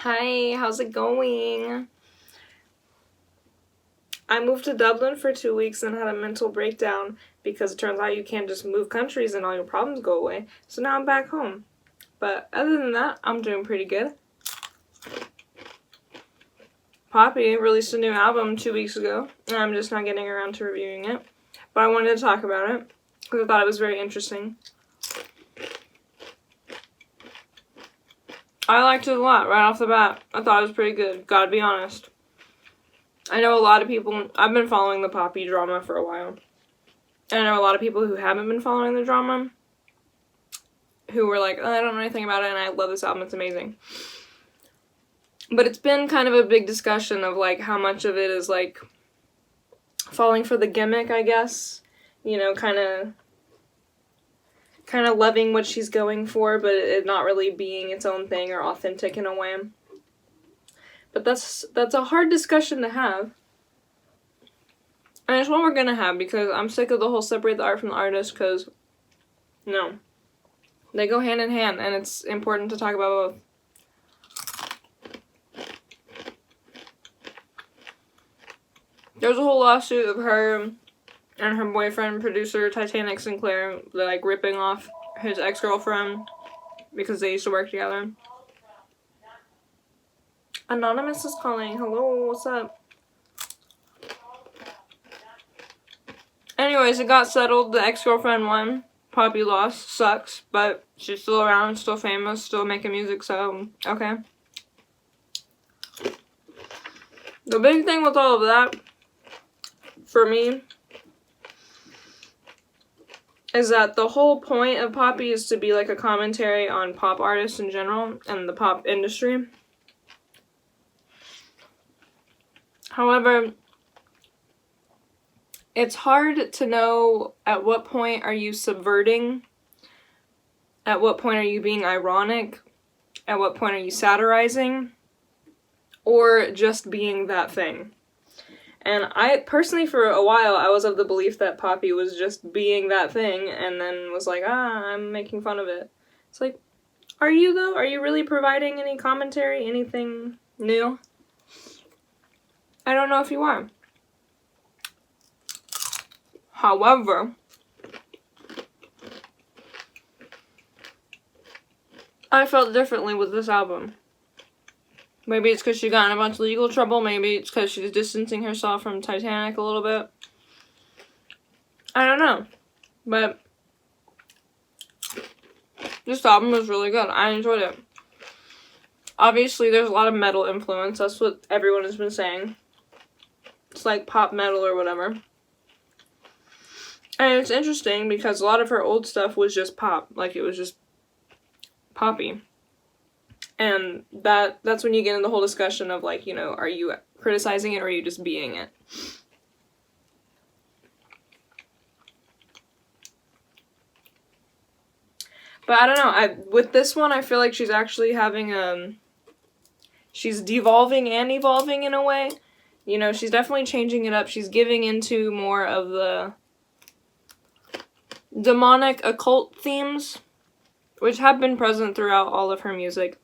Hi, how's it going? I moved to Dublin for 2 weeks and had a mental breakdown because it turns out you can't just move countries and all your problems go away. So now I'm back home. But other than that, I'm doing pretty good. Poppy released a new album 2 weeks ago, and I'm just not getting around to reviewing it. But I wanted to talk about it because I thought it was very interesting. I liked it a lot right off the bat. I thought it was pretty good, gotta be honest. I know a lot of people, I've been following the Poppy drama for a while. And I know a lot of people who haven't been following the drama who were like, oh, I don't know anything about it and I love this album, it's amazing. But it's been kind of a big discussion of like how much of it is like falling for the gimmick, I guess. You know, kind of loving what she's going for, but it not really being its own thing or authentic in a way. But that's a hard discussion to have. And it's one we're gonna have because I'm sick of the whole separate the art from the artist because, no. They go hand in hand and it's important to talk about both. There's a whole lawsuit of her and her boyfriend, producer Titanic Sinclair, like ripping off his ex-girlfriend because they used to work together. Anonymous is calling. Hello, what's up? Anyways, it got settled. The ex-girlfriend won. Poppy lost. Sucks, but she's still around, still famous, still making music, so okay. The big thing with all of that, for me, is that the whole point of Poppy is to be like a commentary on pop artists in general and the pop industry. However, it's hard to know at what point are you subverting, at what point are you being ironic, at what point are you satirizing, or just being that thing. And I personally, for a while, I was of the belief that Poppy was just being that thing and then was like, I'm making fun of it. It's like, are you though? Are you really providing any commentary, anything new? I don't know if you are. However, I felt differently with this album. Maybe it's because she got in a bunch of legal trouble. Maybe it's because she's distancing herself from Titanic a little bit. I don't know. But this album was really good. I enjoyed it. Obviously, there's a lot of metal influence. That's what everyone has been saying. It's like pop metal or whatever. And it's interesting because a lot of her old stuff was just pop. Like, it was just poppy. And that's when you get in the whole discussion of, like, you know, are you criticizing it or are you just being it? But I don't know. With this one, I feel like she's actually having she's devolving and evolving in a way. You know, she's definitely changing it up. She's giving into more of the demonic occult themes, which have been present throughout all of her music.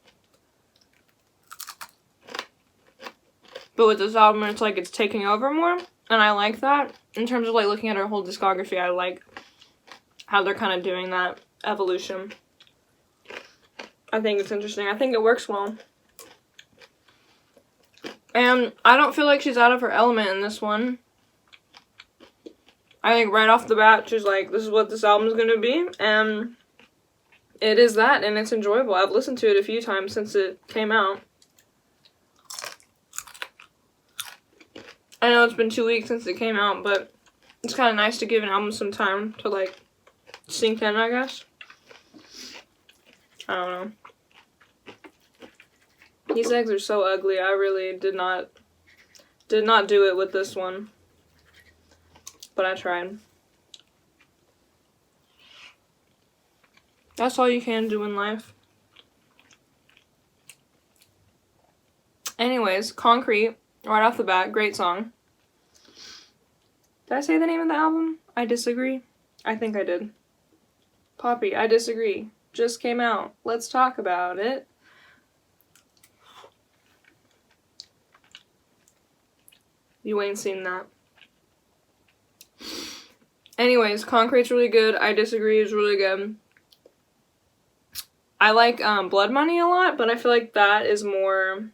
But with this album, it's like it's taking over more, and I like that. In terms of like looking at her whole discography, I like how they're kind of doing that evolution. I think it's interesting. I think it works well. And I don't feel like she's out of her element in this one. I think right off the bat, she's like, this is what this album is going to be, and it is that, and it's enjoyable. I've listened to it a few times since it came out. I know it's been 2 weeks since it came out, but it's kind of nice to give an album some time to, like, sink in, I guess. I don't know. These eggs are so ugly. I really did not do it with this one. But I tried. That's all you can do in life. Anyways, Concrete, right off the bat, great song. Did I say the name of the album? I disagree. I think I did. Poppy, I disagree. Just came out. Let's talk about it. You ain't seen that. Anyways, Concrete's really good. I Disagree is really good. I like Blood Money a lot, but I feel like that is more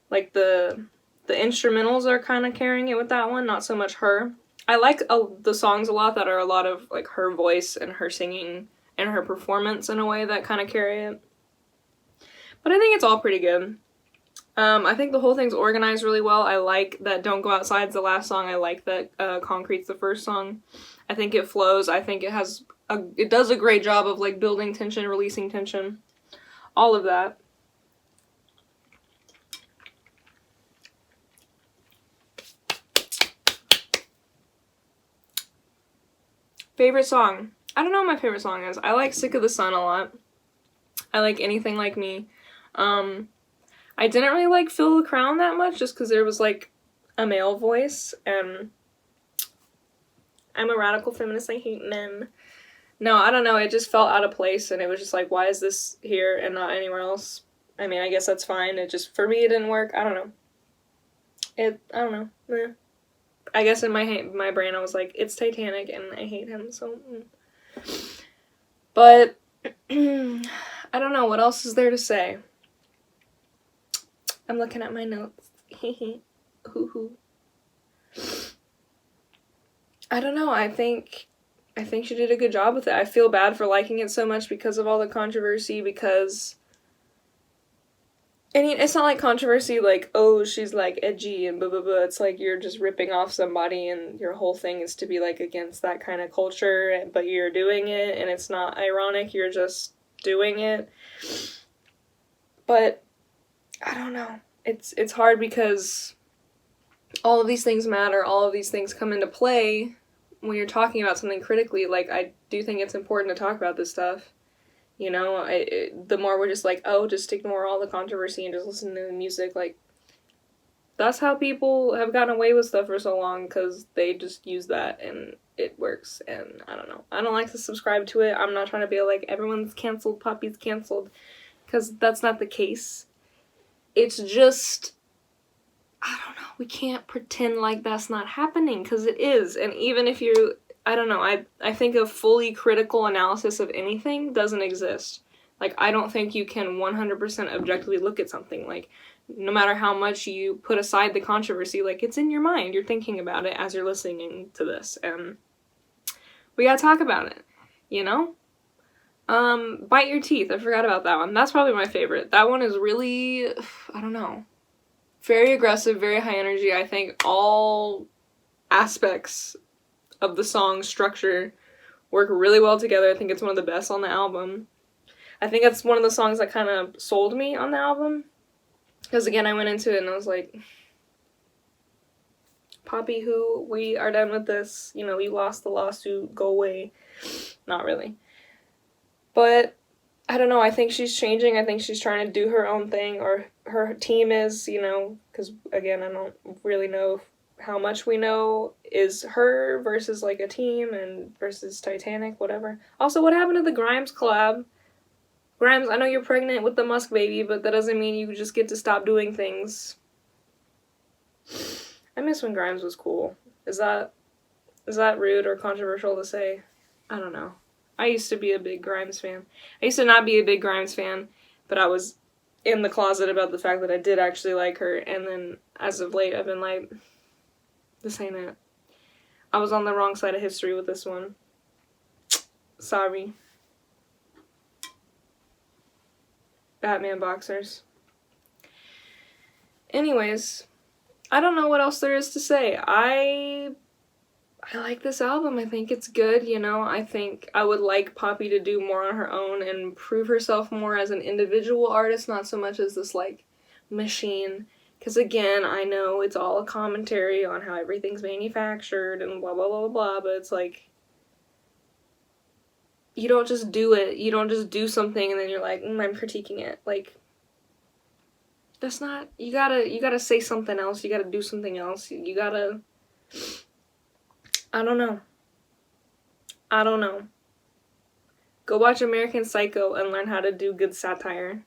like the instrumentals are kind of carrying it with that one, not so much her. I like the songs a lot that are a lot of like her voice and her singing and her performance in a way that kind of carry it. But I think it's all pretty good. I think the whole thing's organized really well. I like that Don't Go Outside's the last song. I like that Concrete's the first song. I think it flows. I think it does a great job of like building tension, releasing tension. All of that. Favorite song? I don't know what my favorite song is. I like Sick of the Sun a lot. I like Anything Like Me. I didn't really like Feel the Crown that much just because there was like a male voice, and I'm a radical feminist, I hate men. No, I don't know, it just felt out of place, and it was just like, why is this here and not anywhere else? I mean, I guess that's fine, it just, for me, it didn't work. I don't know. I don't know. Eh. I guess in my brain I was like, it's Titanic and I hate him, so. But, I don't know, what else is there to say? I'm looking at my notes. Hoo-hoo. I don't know, I think she did a good job with it. I feel bad for liking it so much because of all the controversy, because I mean, it's not like controversy like, oh, she's like edgy and blah blah blah. It's like you're just ripping off somebody and your whole thing is to be like against that kind of culture, but you're doing it and it's not ironic, you're just doing it. But I don't know. It's hard because all of these things matter, all of these things come into play when you're talking about something critically. Like, I do think it's important to talk about this stuff. You know, the more we're just like, oh, just ignore all the controversy and just listen to the music, like, that's how people have gotten away with stuff for so long, because they just use that and it works, and I don't know. I don't like to subscribe to it. I'm not trying to be like, everyone's canceled, Poppy's canceled, because that's not the case. It's just, I don't know, we can't pretend like that's not happening, because it is, and even if you're, I don't know, I think a fully critical analysis of anything doesn't exist. Like, I don't think you can 100% objectively look at something. Like, no matter how much you put aside the controversy, like, it's in your mind, you're thinking about it as you're listening to this, and we gotta talk about it, you know? Bite Your Teeth, I forgot about that one. That's probably my favorite. That one is really, I don't know, very aggressive, very high energy. I think all aspects of the song structure work really well together. I think it's one of the best on the album. I think that's one of the songs that kind of sold me on the album. Because again, I went into it and I was like, Poppy, who, we are done with this. You know, you lost the lawsuit, go away. Not really. But, I don't know, I think she's changing. I think she's trying to do her own thing, or her team is, you know, because again, I don't really know how much we know is her versus like a team and versus Titanic, whatever. Also, what happened to the Grimes collab? Grimes, I know you're pregnant with the Musk baby, but that doesn't mean you just get to stop doing things. I miss when Grimes was cool. Is that rude or controversial to say? I don't know. I used to be a big Grimes fan. I used to not be a big Grimes fan, but I was in the closet about the fact that I did actually like her, and then as of late I've been like, this ain't it. I was on the wrong side of history with this one. Sorry. Batman boxers. Anyways, I don't know what else there is to say. I like this album. I think it's good, you know. I think I would like Poppy to do more on her own and prove herself more as an individual artist, not so much as this, like, machine. Because, again, I know it's all a commentary on how everything's manufactured and blah, blah, blah, blah, blah, but it's like, you don't just do it. You don't just do something and then you're like, I'm critiquing it. Like, that's not, you gotta say something else. You gotta do something else. You gotta, I don't know. Go watch American Psycho and learn how to do good satire.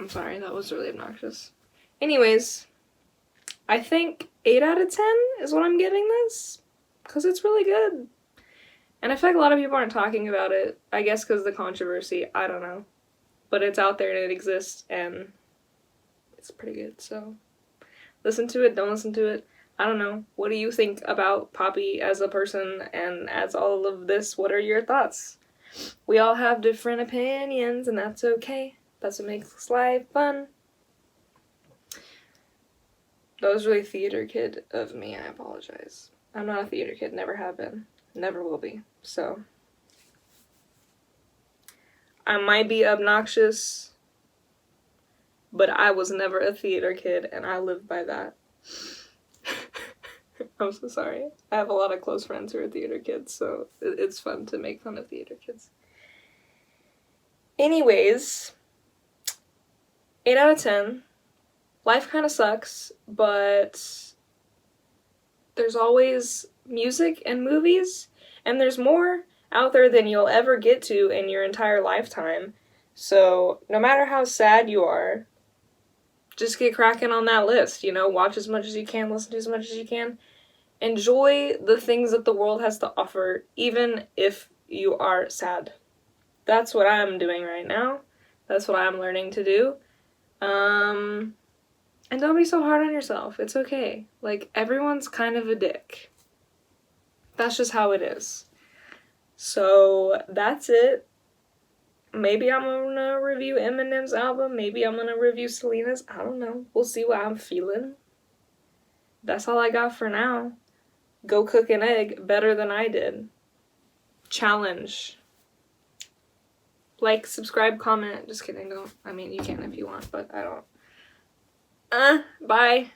I'm sorry, that was really obnoxious. Anyways, I think 8 out of 10 is what I'm giving this, because it's really good. And I feel like a lot of people aren't talking about it, I guess because of the controversy, I don't know. But it's out there and it exists, and it's pretty good, so listen to it, don't listen to it. I don't know. What do you think about Poppy as a person and as all of this? What are your thoughts? We all have different opinions, and that's okay. That's what makes life fun. That was really theater kid of me, I apologize. I'm not a theater kid, never have been, never will be, so. I might be obnoxious, but I was never a theater kid, and I live by that. I'm so sorry. I have a lot of close friends who are theater kids, so it's fun to make fun of theater kids. Anyways, 8 out of 10. Life kind of sucks, but there's always music and movies, and there's more out there than you'll ever get to in your entire lifetime. So no matter how sad you are, just get cracking on that list, you know, watch as much as you can, listen to as much as you can. Enjoy the things that the world has to offer, even if you are sad. That's what I'm doing right now. That's what I'm learning to do. And don't be so hard on yourself. It's okay. Like, everyone's kind of a dick. That's just how it is. So, that's it. Maybe I'm gonna review Eminem's album. Maybe I'm gonna review Selena's. I don't know. We'll see what I'm feeling. That's all I got for now. Go cook an egg better than I did. Challenge. Like, subscribe, comment. Just kidding. Don't. I mean, you can if you want, but I don't. Bye.